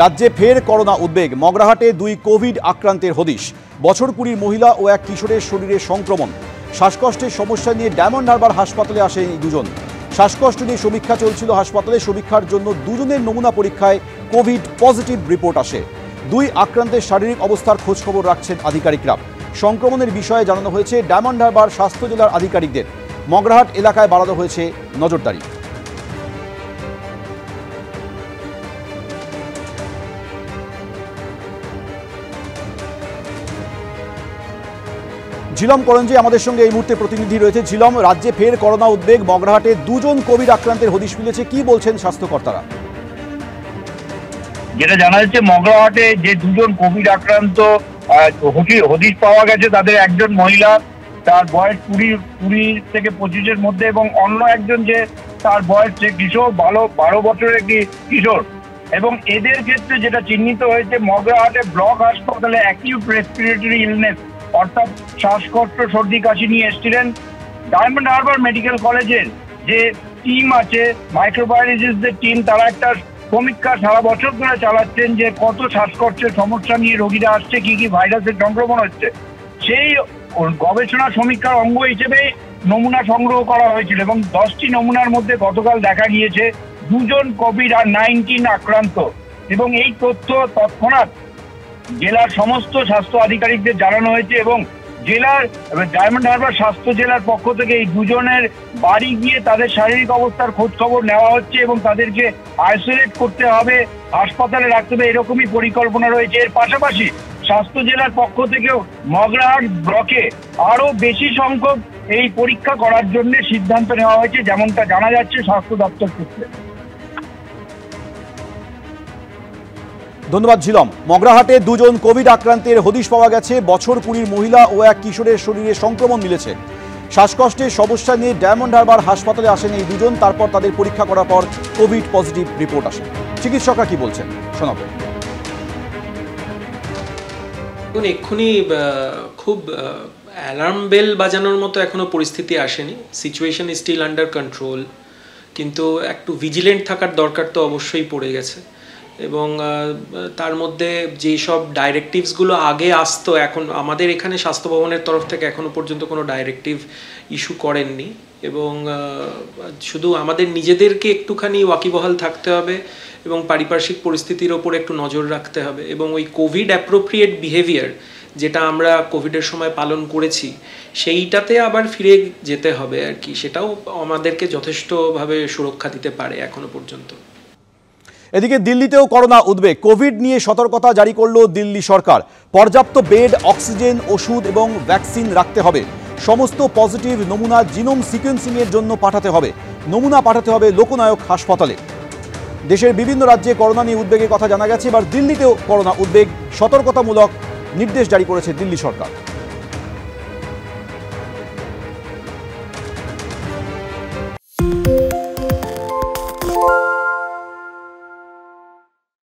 রাজ্যে ফের করোনা উদ্বেগ। মগরাহাটে 2 কোভিড আক্রান্তের হদিশ। বছর 20 মহিলা ও এক কিশোরের শরীরে সংক্রমণ। শ্বাসকষ্টের সমস্যা নিয়ে ডায়মন্ড হারবার হাসপাতালে আসেন এই দুজন। শ্বাসকষ্ট নিয়ে সমীক্ষা চলছিল হাসপাতালে। সমীক্ষার জন্য দুজনের নমুনা পরীক্ষায় কোভিড পজিটিভ রিপোর্ট আসে। 2 আক্রান্তের শারীরিক অবস্থার খোঁজখবর রাখছেন আধিকারিকরা। সংক্রমণের বিষয়ে জানানো হয়েছে ডায়মন্ড হারবার স্বাস্থ্য জেলার আধিকারিকদের। মগরাহাট এলাকায় বাড়ানো হয়েছে নজরদারি। ঝিলম করঞ্জি আমাদের সঙ্গে এই মুহূর্তে প্রতিনিধি রয়েছে। ঝিলম, রাজ্যে ফের করোনা উদ্বেগ। মগরাহাটে 2 জন কোভিড আক্রান্তের হদিশ মিলেছে, কি বলছেন স্বাস্থ্যকর্তারা? যেটা জানা যাচ্ছে, মগরাহাটে যে 2 জন কোভিড আক্রান্ত হদিশ পাওয়া গেছে, তাদের একজন মহিলা, তার বয়স 20 থেকে 25-এর মধ্যে, এবং অন্য একজন যে তার বয়স কিশোর, 12 বছরের একটি কিশোর। এবং এদের ক্ষেত্রে যেটা চিহ্নিত হয়েছে, মগরাহাটে ব্লক হাসপাতালে অ্যাকিউট রেসপিরেটরি ইলনেস অর্থাৎ শ্বাসকষ্ট, সর্দি, কাশি নিয়ে এসেছিলেন। ডায়মন্ড হারবার মেডিকেল কলেজের যে টিম আছে, মাইক্রোবায়োলজিস্টদের টিম, তারা একটা সমীক্ষা সারা বছর ধরে চালাচ্ছেন যে কত শ্বাসকষ্টের সমস্যা নিয়ে রোগীরা আসছে, কি কি ভাইরাসের সংক্রমণ হচ্ছে। সেই গবেষণা সমীক্ষার অঙ্গ হিসেবে নমুনা সংগ্রহ করা হয়েছিল, এবং 10টি নমুনার মধ্যে গতকাল দেখা গিয়েছে 2 জন কোভিড-19 আক্রান্ত। এবং এই তথ্য তৎক্ষণাৎ জেলার সমস্ত স্বাস্থ্য আধিকারিকদের জানানো হয়েছে, এবং জেলার ডায়মন্ড হারবার স্বাস্থ্য জেলার পক্ষ থেকে এই 2 জনের বাড়ি গিয়ে তাদের শারীরিক অবস্থার খোঁজ খবর নেওয়া হচ্ছে, এবং তাদেরকে আইসোলেট করতে হবে, হাসপাতালে রাখতে হবে, এরকমই পরিকল্পনা রয়েছে। এর পাশাপাশি স্বাস্থ্য জেলার পক্ষ থেকেও মগরাহাট ব্লকে আরো বেশি সংখ্যক এই পরীক্ষা করার জন্য সিদ্ধান্ত নেওয়া হয়েছে, যেমনটা জানা যাচ্ছে স্বাস্থ্য দপ্তর সূত্রে। ধন্যবাদ ঝিলম। মগরাহাটে 2 জন কোভিড আক্রান্তের হদিশ পাওয়া গেছে। বছর 20 মহিলা ও এক কিশোরের শরীরে সংক্রমণ মিলেছে। শ্বাসকষ্টের সমস্যা নিয়ে ডায়মন্ড হারবার হাসপাতালে আসেন এই 2 জন। তারপর তাদের পরীক্ষা করার পর কোভিড পজিটিভ রিপোর্ট আসে। চিকিৎসকরা কি বলছেন শোনাবো। এক্ষুনি খুব অ্যালার্ম বেল বাজানোর মতো এখনো পরিস্থিতি আসেনি। Situation is still under control, কিন্তু একটু ভিজিলেন্ট থাকার দরকার তো অবশ্যই পড়ে গেছে। এবং তার মধ্যে যেসব ডাইরেক্টিভসগুলো আগে আসতো, এখন আমাদের এখানে স্বাস্থ্য ভবনের তরফ থেকে এখনও পর্যন্ত কোনো ডাইরেক্টিভ ইস্যু করেননি। এবং শুধু আমাদের নিজেদেরকে একটুখানি ওয়াকিবহাল থাকতে হবে এবং পারিপার্শ্বিক পরিস্থিতির ওপর একটু নজর রাখতে হবে। এবং ওই কোভিড অ্যাপ্রোপ্রিয়েট বিহেভিয়ার যেটা আমরা কোভিডের সময় পালন করেছি, সেইটাতে আবার ফিরে যেতে হবে আর কি। সেটাও আমাদেরকে যথেষ্টভাবে সুরক্ষা দিতে পারে এখনো পর্যন্ত। এদিকে দিল্লিতেও করোনা উদ্বেগ। কোভিড নিয়ে সতর্কতা জারি করল দিল্লি সরকার। পর্যাপ্ত বেড, অক্সিজেন, ওষুধ এবং ভ্যাকসিন রাখতে হবে। সমস্ত পজিটিভ নমুনা জিনোম সিকোয়েন্সিংয়ের জন্য পাঠাতে হবে। নমুনা পাঠাতে হবে লোকনায়ক হাসপাতালে। দেশের বিভিন্ন রাজ্যে করোনা নিয়ে উদ্বেগের কথা জানা গেছে। এবার দিল্লিতেও করোনা উদ্বেগ। সতর্কতামূলক নির্দেশ জারি করেছে দিল্লি সরকার।